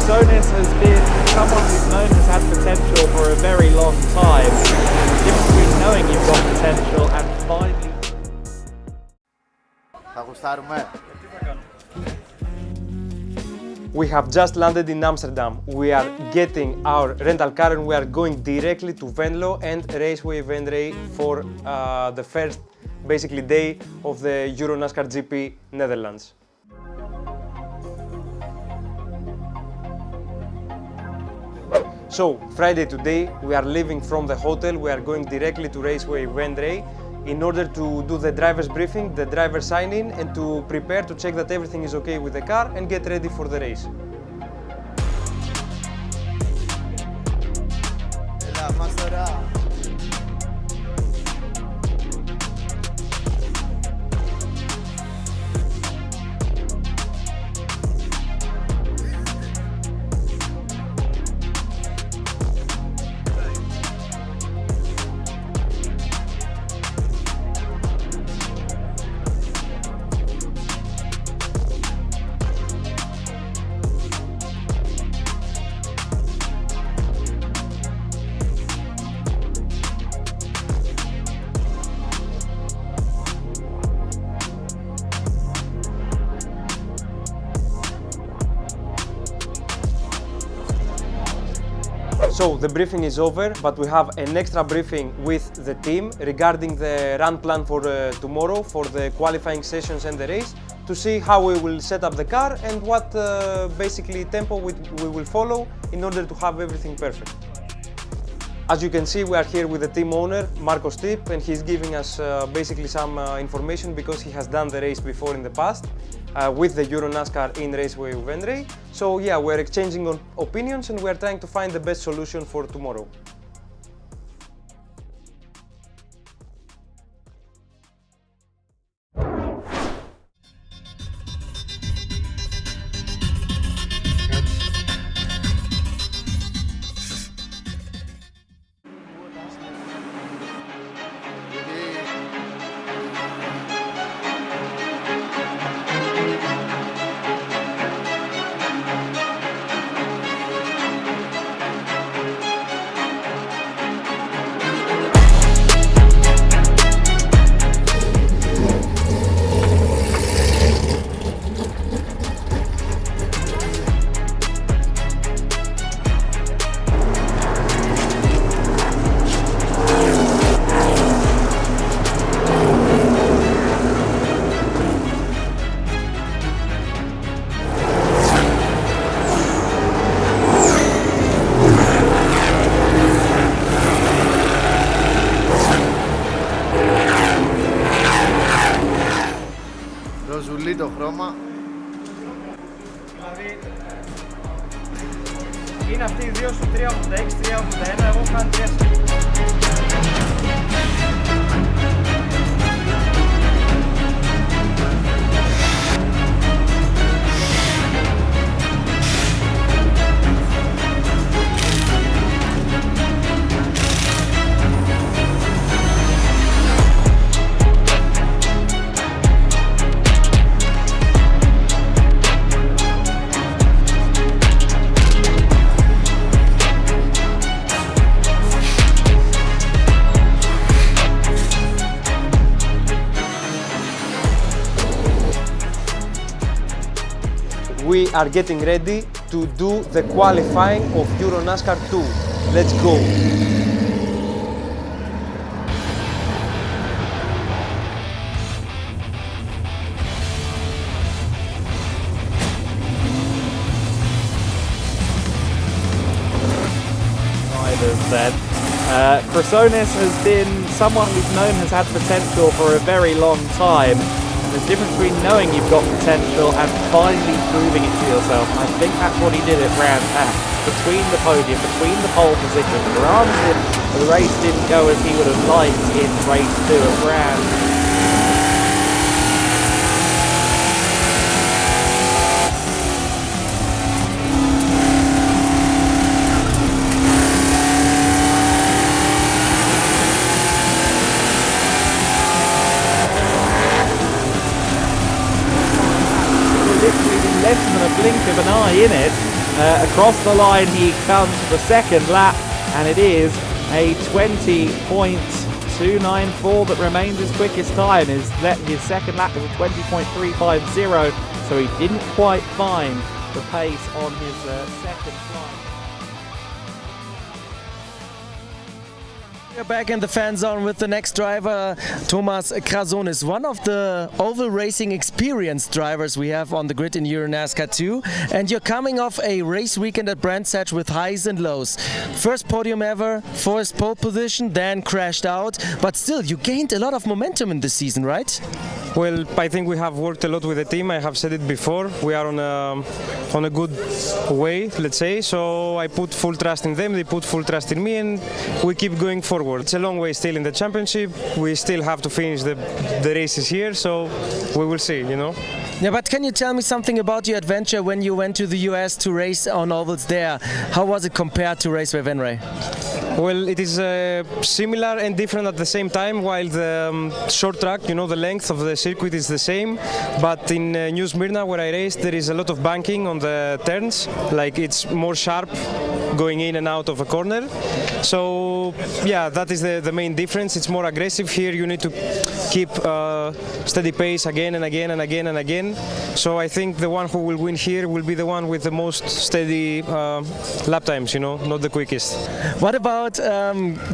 KRASONIS has been someone who's known has had potential for a very long time. The difference between knowing you've got potential and finally... We have just landed in Amsterdam. We are getting our rental car and we are going directly to Venlo and Raceway Vendrée for the first basically day of the EuroNASCAR GP Netherlands. So, Friday today, we are leaving from the hotel, we are going directly to Raceway Vendrée in order to do the driver's briefing, the driver sign-in, and to prepare to check that everything is okay with the car and get ready for the race. So the briefing is over, but we have an extra briefing with the team regarding the run plan for tomorrow, for the qualifying sessions and the race, to see how we will set up the car and what basically tempo we will follow in order to have everything perfect. As you can see, we are here with the team owner, Marco Stip, and he's giving us basically some information because he has done the race before in the past with the EuroNASCAR in Raceway Vendrée. So yeah, we're exchanging opinions and we're trying to find the best solution for tomorrow. Ροζουλί το χρώμα. Δηλαδή, είναι αυτοί οι δύο στο 386, 381, εγώ κάνω 3. We are getting ready to do the qualifying of EuroNASCAR 2. Let's go! Said. KRASONIS has been someone we've known has had potential for a very long time. And there's a difference between knowing you've got potential and finally proving it to yourself. And I think that's what he did at round 10. Between the podium, between the pole position. Granted, the race didn't go as he would have liked in race 2 at round. Less than a blink of an eye in it. Across the line he comes for the second lap, and it is a 20.294 that remains his quickest time. His second lap was a 20.350, so he didn't quite find the pace on his second flight. We're back in the fan zone with the next driver, Thomas KRASONIS, one of the oval racing experienced drivers we have on the grid in EuroNASCAR 2. And you're coming off a race weekend at Brands Hatch with highs and lows. First podium ever, first pole position, then crashed out. But still, you gained a lot of momentum in this season, right? Well, I think we have worked a lot with the team. I have said it before. We are on a good way, let's say. So I put full trust in them. They put full trust in me, and we keep going forward. It's a long way still in the championship. We still have to finish the races here, so we will see, you know. Yeah, but can you tell me something about your adventure when you went to the US to race on ovals there? How was it compared to Raceway Venray? Well, it is similar and different at the same time. While the short track, you know, the length of the circuit is the same, but in New Smyrna, where I raced, there is a lot of banking on the turns. Like, it's more sharp going in and out of a corner. So yeah, that is the main difference. It's more aggressive. Here you need to keep steady pace again and again and again and again. So I think the one who will win here will be the one with the most steady lap times, you know, not the quickest. What about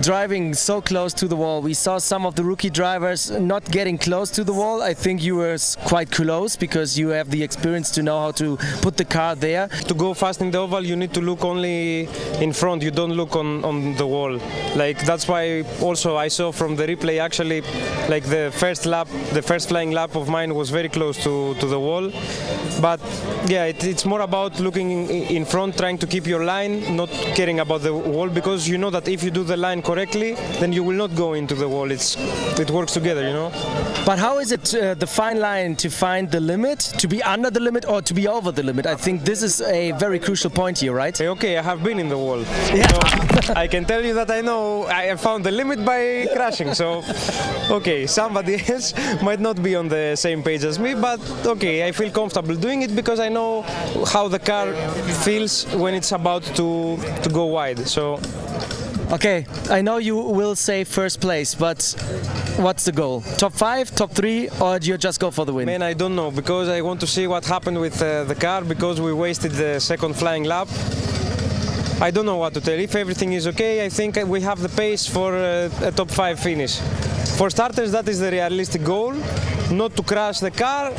driving so close to the wall? We saw some of the rookie drivers not getting close to the wall. I think you were quite close because you have the experience to know how to put the car there. To go fast in the oval, you need to look only in front. You don't look on the wall. Like, that's why also I saw from the replay, actually, like the first lap, the first flying lap of mine was very close to the wall. But yeah, it's more about looking in front, trying to keep your line, not caring about the wall, because you know that if you do the line correctly, then you will not go into the wall. It works together, you know. But how is it the fine line to find the limit, to be under the limit or to be over the limit? I think this is a very crucial point here, right? Okay, I have been in the wall. Yeah. So I can tell you that I know I found the limit by crashing. So, okay, somebody else might not be on the same page as me, but okay, I feel comfortable doing it because I know how the car feels when it's about to go wide. So. Okay, I know you will say first place, but what's the goal? Top 5, top 3, or do you just go for the win? Man, I don't know, because I want to see what happened with the car, because we wasted the second flying lap. I don't know what to tell. If everything is okay, I think we have the pace for a top 5 finish. For starters, that is the realistic goal. Not to crash the car,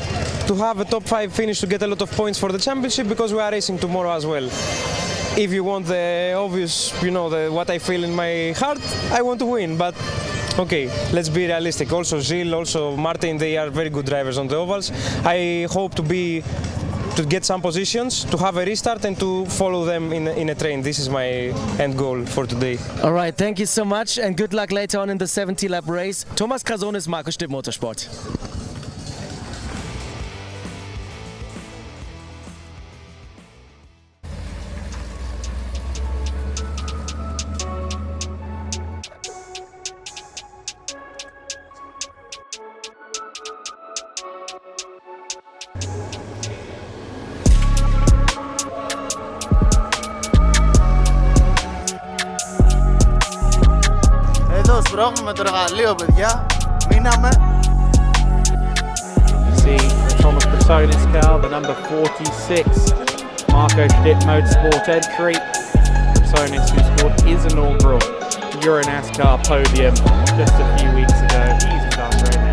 to have a top 5 finish to get a lot of points for the championship, because we are racing tomorrow as well. If you want the obvious, you know, what I feel in my heart, I want to win, but okay, let's be realistic. Also Gilles, also Martin, they are very good drivers on the ovals. I hope to get some positions, to have a restart and to follow them in a train. This is my end goal for today. All right, thank you so much and good luck later on in the 70-lap race. Thomas KRASONIS, Markus Stipp Motorsport. Εδώ σπρώχνουμε το εργαλείο, παιδιά. Μείναμε. See Thomas KRASONIS car, the number 46 Marko Stipp Motorsport entry. KRASONIS, who scored his inaugural EuroNASCAR podium just a few weeks ago. Easy done right now.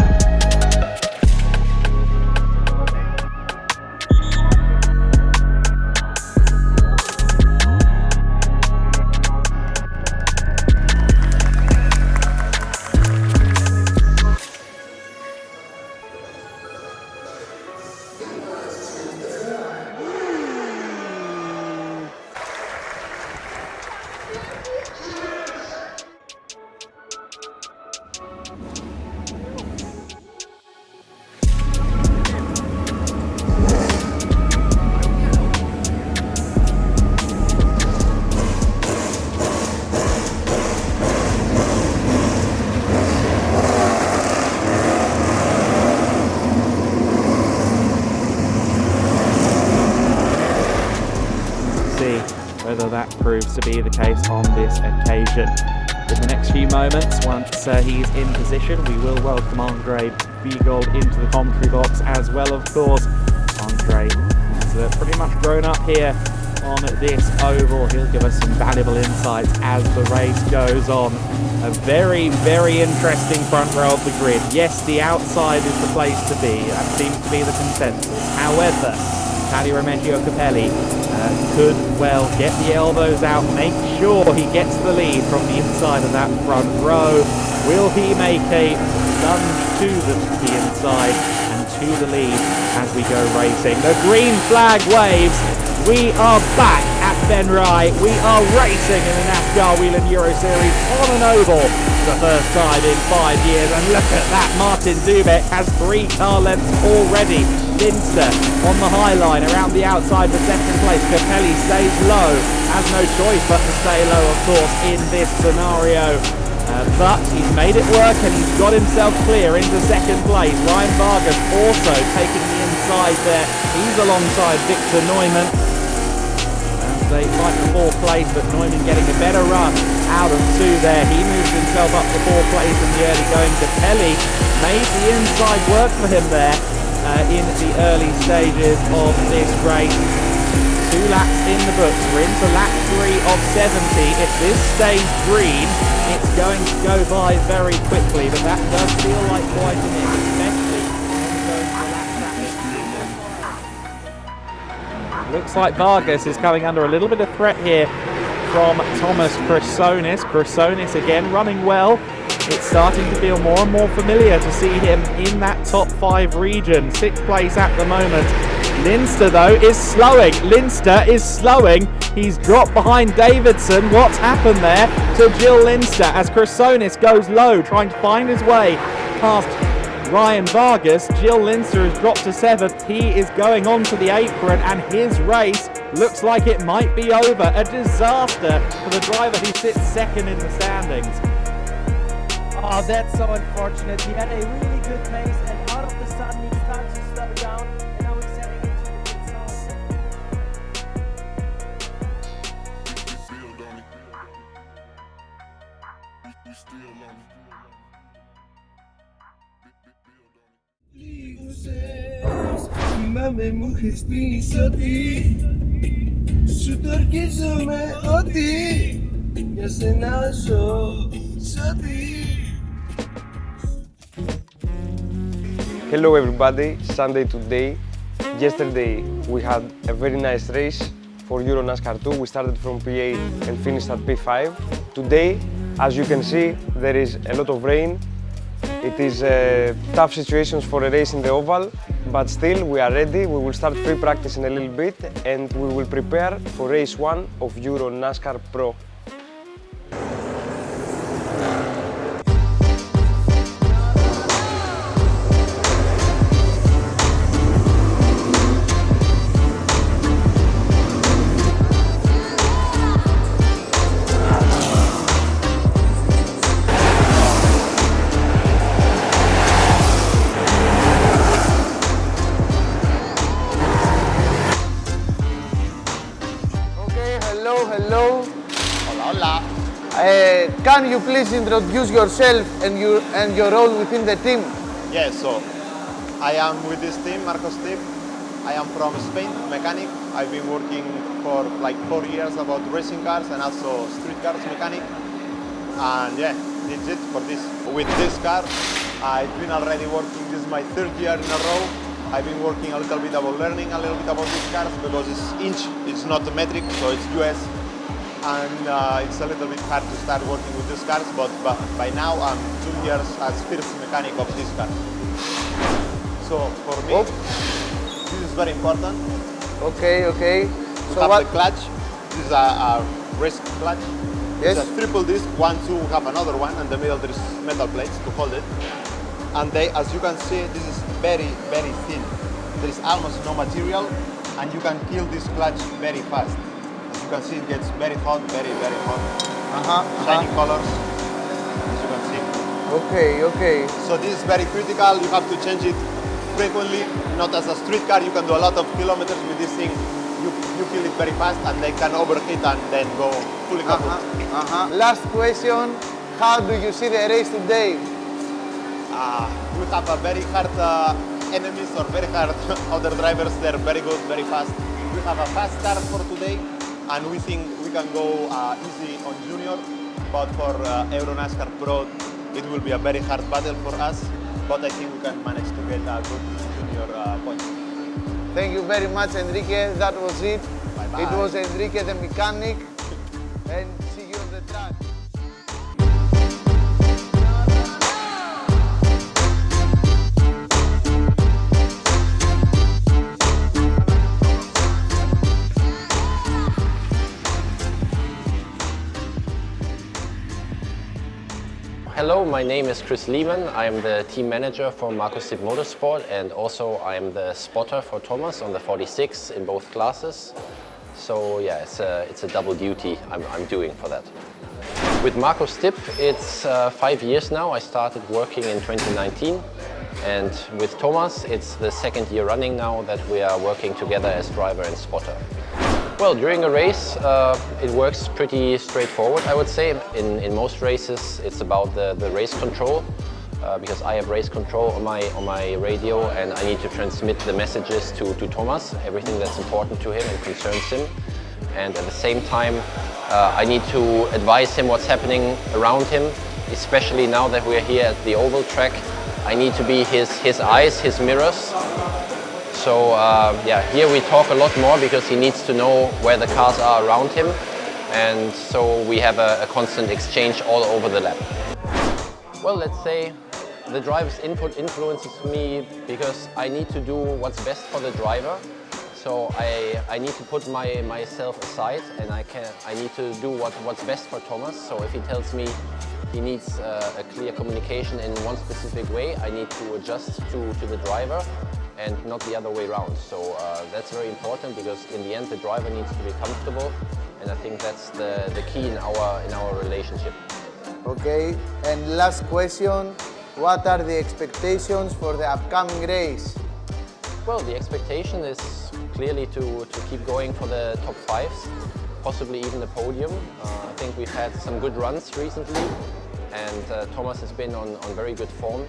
whether that proves to be the case on this occasion. In the next few moments, once he's in position, we will welcome Andre Biegold into the commentary box as well, of course. Andre has pretty much grown up here on this oval. He'll give us some valuable insights as the race goes on. A very, very interesting front row of the grid. Yes, the outside is the place to be. That seems to be the consensus. However, Tali Remigio Capelli could well get the elbows out, make sure he gets the lead from the inside of that front row. Will he make a lunge to the inside and to the lead as we go racing? The green flag waves. We are back at Ben Rye. We are racing in the NASCAR Wheel and Euro Series on an oval for the first time in 5 years. And look at that, Martin Dubek has 3 car lengths already. Linster on the high line around the outside for second place. Capelli stays low, has no choice but to stay low, of course, in this scenario. But he's made it work and he's got himself clear into second place. Ryan Vargas also taking the inside there. He's alongside Victor Neumann. They fight for 4th place, but Neumann getting a better run out of 2 there. He moves himself up to 4th place in the early going. Capelli made the inside work for him there in the early stages of this race. 2 laps in the books. We're into lap 3 of 70. If this stays green, it's going to go by very quickly, but that does feel like quite a minute, especially when going to lap traffic. Looks like Vargas is coming under a little bit of threat here from Thomas KRASONIS. KRASONIS again running well. It's starting to feel more and more familiar to see him in that top 5 region. 6th place at the moment. Linster though is slowing. Linster is slowing. He's dropped behind Davidson. What's happened there to Jill Linster as KRASONIS goes low, trying to find his way past Ryan Vargas. Jill Linster has dropped to 7th. He is going on to the apron and his race looks like it might be over. A disaster for the driver who sits 2nd in the standings. Oh, that's so unfortunate. He had a really good pace and out of the sudden he starts to slow down and now he's setting into the pit zone. Θυμάμαι μου είχες πει ότι σου το αρκίζομαι ότι για σένα ζω σ' ό,τι. Hello everybody, Sunday today. Yesterday we had a very nice race for EuroNASCAR 2. We started from P8 and finished at P5. Today, as you can see, there is a lot of rain. It is tough situations for a race in the oval, but still we are ready. We will start free practice in a little bit and we will prepare for race 1 of EuroNASCAR Pro. Hello. Hola, hola. Can you please introduce yourself and your role within the team? Yes, so I am with this team, Marcos team. I am from Spain, mechanic. I've been working for like 4 years about racing cars and also street cars mechanic. And yeah, that's it for this. With this car, I've been already working, this is my 3rd year in a row. I've been working a little bit about learning a little bit about these cars because it's inch, it's not metric, so it's US. And it's a little bit hard to start working with these cars, but by now I'm 2 years as first mechanic of this car. So for me, this is very important. Okay. To have the clutch, this is a race clutch. Yes. It's a triple disc, 1, 2, we have another one, and in the middle there is metal plates to hold it. And as you can see, this is very, very thin. There is almost no material, and you can kill this clutch very fast. As you can see, it gets very hot, very, very hot. Shiny colors, as you can see. Okay. So this is very critical. You have to change it frequently. Not as a street car, you can do a lot of kilometers with this thing you feel it very fast and they can overheat and then go fully kaput. Last question, how do you see the race today? We have a very hard enemies or very hard other drivers. They're very good, very fast. We have a fast car for today and we think we can go easy on junior, but for EuroNASCAR Pro it will be a very hard battle for us, but I think we can manage to get a good junior point. Thank you very much, Enrique. That was it. Bye-bye. It was Enrique the mechanic, and see you on the track. Hello, my name is Chris Lehman. I'm the team manager for Markus Sipp Motorsport and also I'm the spotter for Thomas on the 46 in both classes. So yeah, it's a double duty I'm doing for that. With Markus Sipp, it's 5 years now. I started working in 2019 and with Thomas, it's the second year running now that we are working together as driver and spotter. Well, during a race, it works pretty straightforward, I would say. In most races, it's about the race control, because I have race control on my radio and I need to transmit the messages to Thomas, everything that's important to him and concerns him. And at the same time, I need to advise him what's happening around him, especially now that we're here at the oval track. I need to be his eyes, his mirrors. So yeah, here we talk a lot more because he needs to know where the cars are around him, and so we have a constant exchange all over the lap. Well, let's say the driver's input influences me because I need to do what's best for the driver. So I need to put myself aside and I need to do what's best for Thomas. So if he tells me he needs a clear communication in one specific way, I need to adjust to the driver and not the other way around. So that's very important because in the end the driver needs to be comfortable, and I think that's the key in our relationship. Okay, and last question, what are the expectations for the upcoming race? Well, the expectation is clearly to keep going for the top fives, possibly even the podium. I think we've had some good runs recently and Thomas has been on very good form.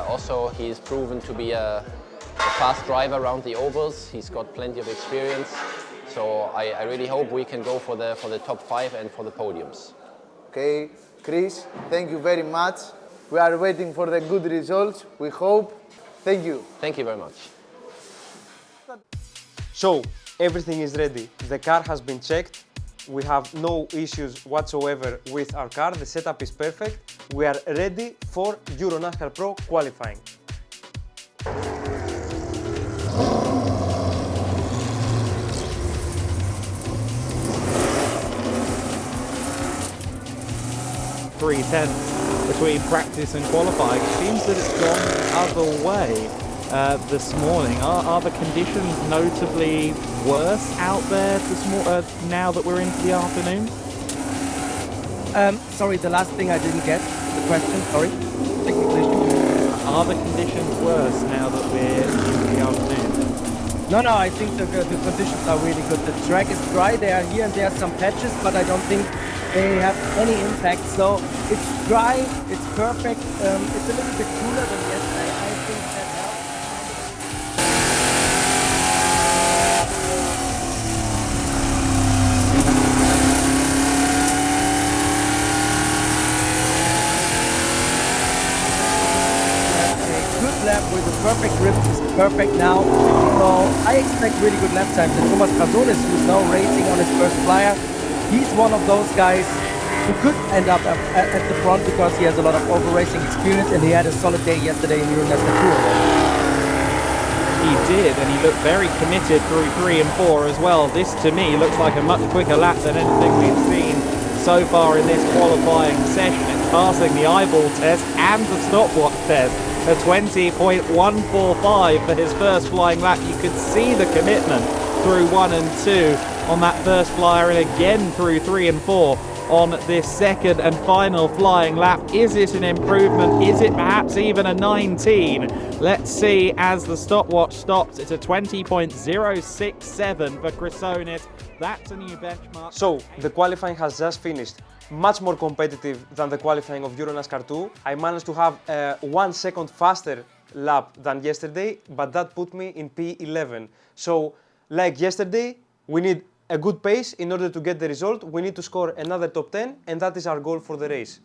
Also, he's proven to be a fast driver around the ovals. He's got plenty of experience, so I really hope we can go for the top five and for the podiums. Okay, Chris, thank you very much. We are waiting for the good results, we hope. Thank you. Thank you very much. So, everything is ready. The car has been checked. We have no issues whatsoever with our car. The setup is perfect. We are ready for EuroNASCAR Pro qualifying. .3 between practice and qualifying. It seems that it's gone the other way this morning. Are the conditions notably worse out there now that we're into the afternoon? Sorry, the last thing I didn't get the question. Sorry. Technical issue. Are the conditions worse now that we're into the afternoon? No, I think the conditions are really good. The track is dry. There are here and there some patches, but I don't think they have any impact. So it's dry, it's perfect. It's a little bit cooler than yesterday. I think that helps. Good lap with a perfect grip is perfect now. So I expect really good lap times. And Thomas KRASONIS, who's now racing on his first flyer, he's one of those guys who could end up at the front because he has a lot of over racing experience and he had a solid day yesterday in EuroNASCAR Pro. He did, and he looked very committed through 3 and 4 as well. This to me looks like a much quicker lap than anything we've seen so far in this qualifying session. It's passing the eyeball test and the stopwatch test. A 20.145 for his first flying lap. You could see the commitment through 1 and 2 on that first flyer and again through 3 and 4. on this second and final flying lap. Is it an improvement? Is it perhaps even a 19? Let's see as the stopwatch stops. It's a 20.067 for KRASONIS. That's a new benchmark. So, the qualifying has just finished. Much more competitive than the qualifying of EuroNASCAR 2. I managed to have a 1 second faster lap than yesterday, but that put me in P11. So, like yesterday, we need a good pace in order to get the result. We need to score another top 10, and that is our goal for the race.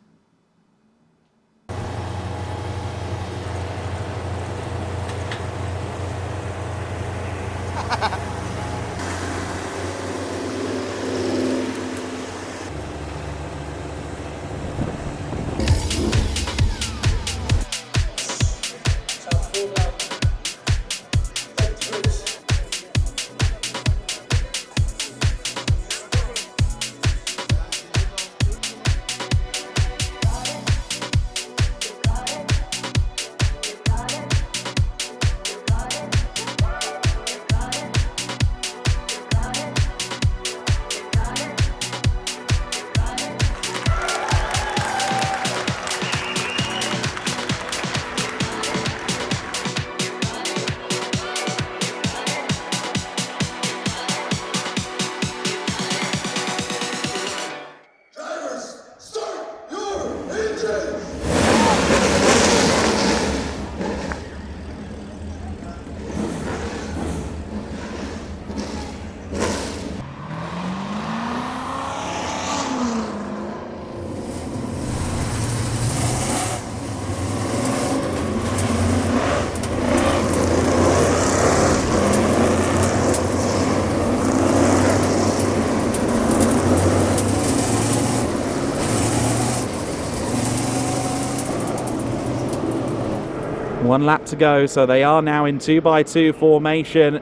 One lap to go, so they are now in 2x2 formation.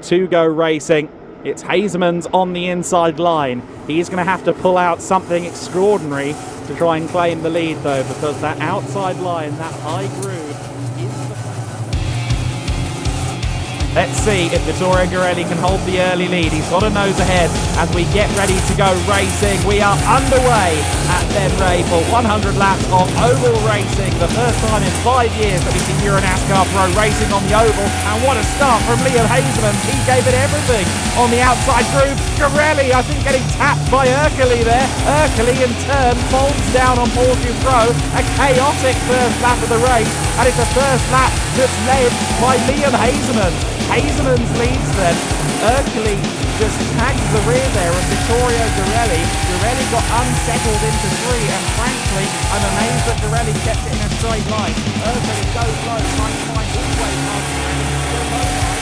To go racing. It's Hazeman's on the inside line. He's going to have to pull out something extraordinary to try and claim the lead, though, because that outside line, that high groove, is the plan. Let's see if Vittorio Girelli can hold the early lead. He's got a nose ahead as we get ready to go racing. We are underway at Ben Ray for 100 laps of oval racing. The first time in 5 years that we've seen EuroNASCAR Pro racing on the oval. And what a start from Liam Hazeman. He gave it everything on the outside groove. Girelli, I think, getting tapped by Urkeli there. Urkeli in turn folds down on Paul Ducrot. A chaotic first lap of the race. And it's a first lap that's led by Liam Hazeman. Hazeman's leads then. Urkeli just tags the rear there of Vittorio Girelli. Girelli got unsettled into 3, and frankly, I'm amazed that Girelli kept it in a straight line. Urkeli goes low, trying to find his way past Girelli. Still low line.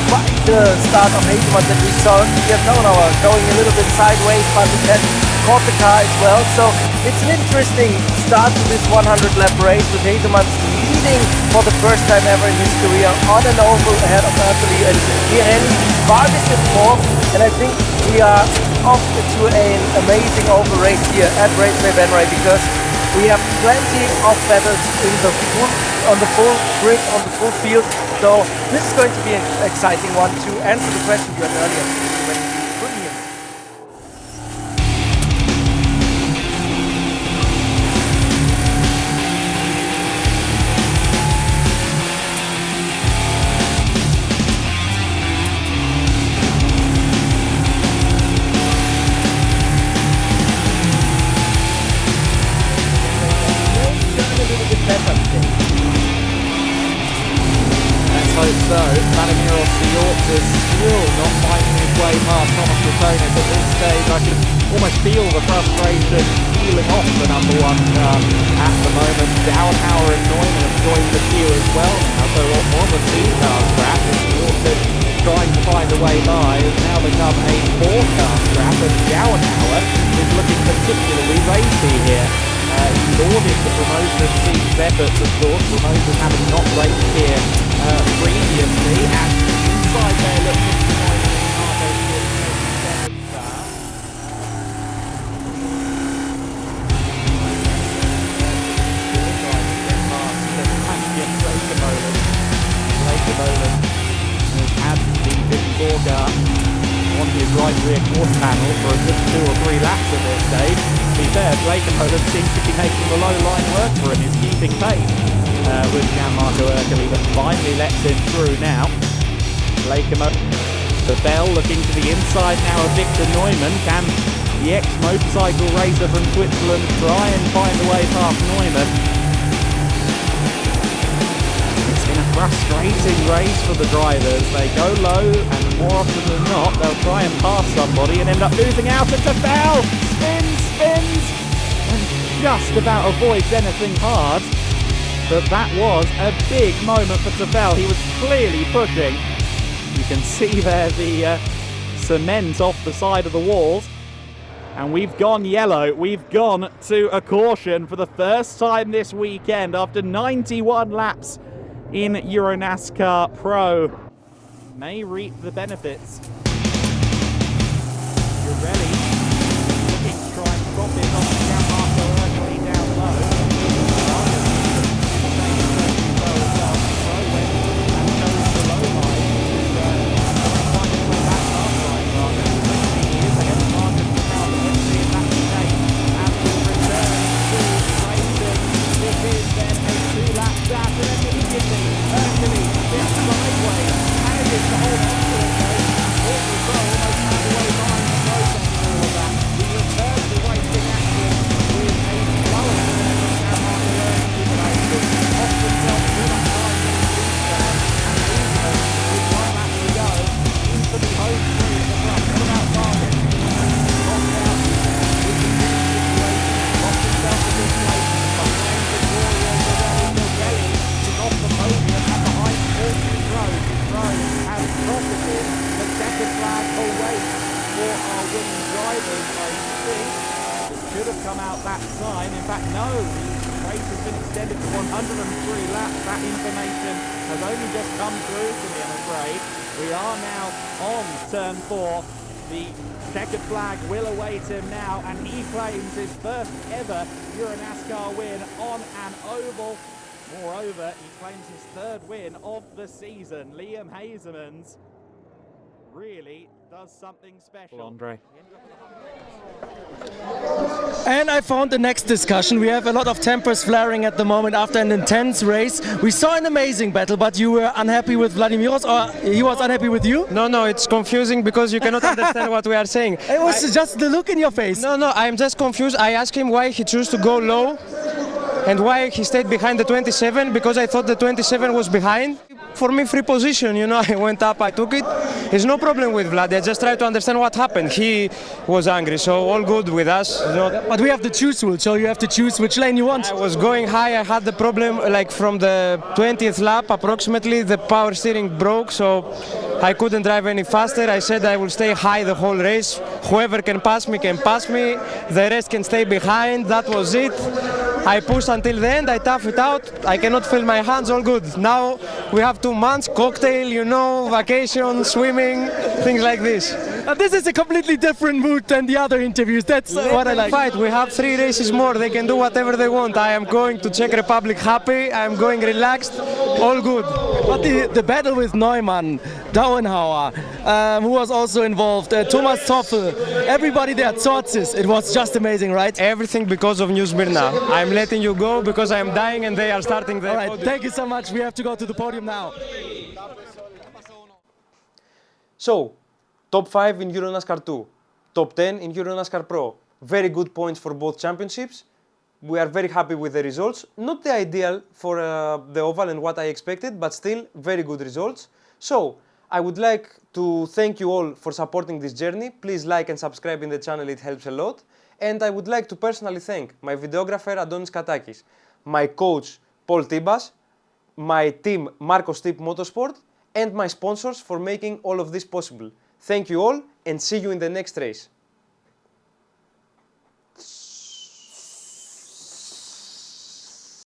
Quite the start of Hazeman that we saw. We have known going a little bit sideways, but we had caught the car as well. So it's an interesting start to this 100-lap race with Hazeman leading for the first time ever in his career on an oval ahead of Urkeli and Girelli. Vargas in fourth, and I think we are off to an amazing oval race here at Raceway Ben Ray, because we have plenty of battles on the full grid, on the full field. So this is going to be an exciting one to answer the question you had earlier when you put me in. though, Vladimir is still not finding his way past Thomas Krasonic at this stage. I can almost feel the frustration peeling off the number one car at the moment. Downhauer and Neumann have joined the queue as well now, so what was a two-car scrap is trying to find a way by has now become a four-car scrap, and Downhauer is looking particularly racy here. He lauded the promotion team's efforts, of course, promotion having not raced here previously, and inside there looks disappointing. Has had the 54 car on his right rear quarter panel for a good 2 or 3 laps at this stage. To be fair, Blekemolen seems to be making the low line work for him. He's keeping pace with Jan-Marco Erkeli, but finally lets him through now. Blekemolen, the bell looking to the inside now of Victor Neumann. Can the ex-motorcycle racer from Switzerland try and find a way past Neumann? Frustrating race for the drivers. They go low, and more often than not, they'll try and pass somebody and end up losing out. And Tafel spins, and just about avoids anything hard. But that was a big moment for Tafel. He was clearly pushing. You can see there the cement off the side of the walls. And we've gone yellow. We've gone to a caution for the first time this weekend after 91 laps in EuroNASCAR Pro. May reap the benefits. Pirelli looking to try and drop it on Jan-Marco Erkeli down low. Should have come out that sign. In fact, no, the race has been extended to 103 laps. That information has only just come through to me, I'm afraid. We are now on turn 4. The checkered flag will await him now, and he claims his first ever EuroNASCAR win on an oval. Moreover, he claims his third win of the season. Liam Hazeman's really does something special. Andre. And I found the next discussion. We have a lot of tempers flaring at the moment after an intense race. We saw an amazing battle, but you were unhappy with Vladimiros, or he was unhappy with you? No, it's confusing because you cannot understand what we are saying. It was just the look in your face. No, I'm just confused. I asked him why he chose to go low and why he stayed behind the 27, because I thought the 27 was behind. For me, free position, you know, I went up, I took it. There's no problem with Vlad. I just tried to understand what happened. He was angry, so all good with us. You know. But we have the choose rule, so you have to choose which lane you want. I was going high. I had the problem, like from the 20th lap approximately, the power steering broke, so I couldn't drive any faster. I said I will stay high the whole race. Whoever can pass me can pass me. The rest can stay behind. That was it. I pushed until the end, I toughed it out, I cannot feel my hands, all good. Now we have 2 months, cocktail, you know, vacation, swimming, things like this. This is a completely different mood than the other interviews, that's what I like. Fight. We have 3 races more, they can do whatever they want. I am going to Czech Republic happy, I am going relaxed, all good. But the battle with Neumann, Dowenhauer, who was also involved, Thomas Toffel, everybody there, Zorzis, it was just amazing, right? Everything because of New Smyrna. I'm letting you go because I am dying and they are starting the All right, podium. thank you so much. We have to go to the podium now. So, top 5 in EuroNASCAR 2, top 10 in EuroNASCAR Pro. Very good points for both championships. We are very happy with the results. Not the ideal for the oval and what I expected, but still very good results. So, I would like to thank you all for supporting this journey. Please like and subscribe in the channel, it helps a lot. And I would like to personally thank my videographer Antonis.kata, my coach Paul Tibas, my team Marcos Tip Motorsport, and my sponsors for making all of this possible. Thank you all and see you in the next race.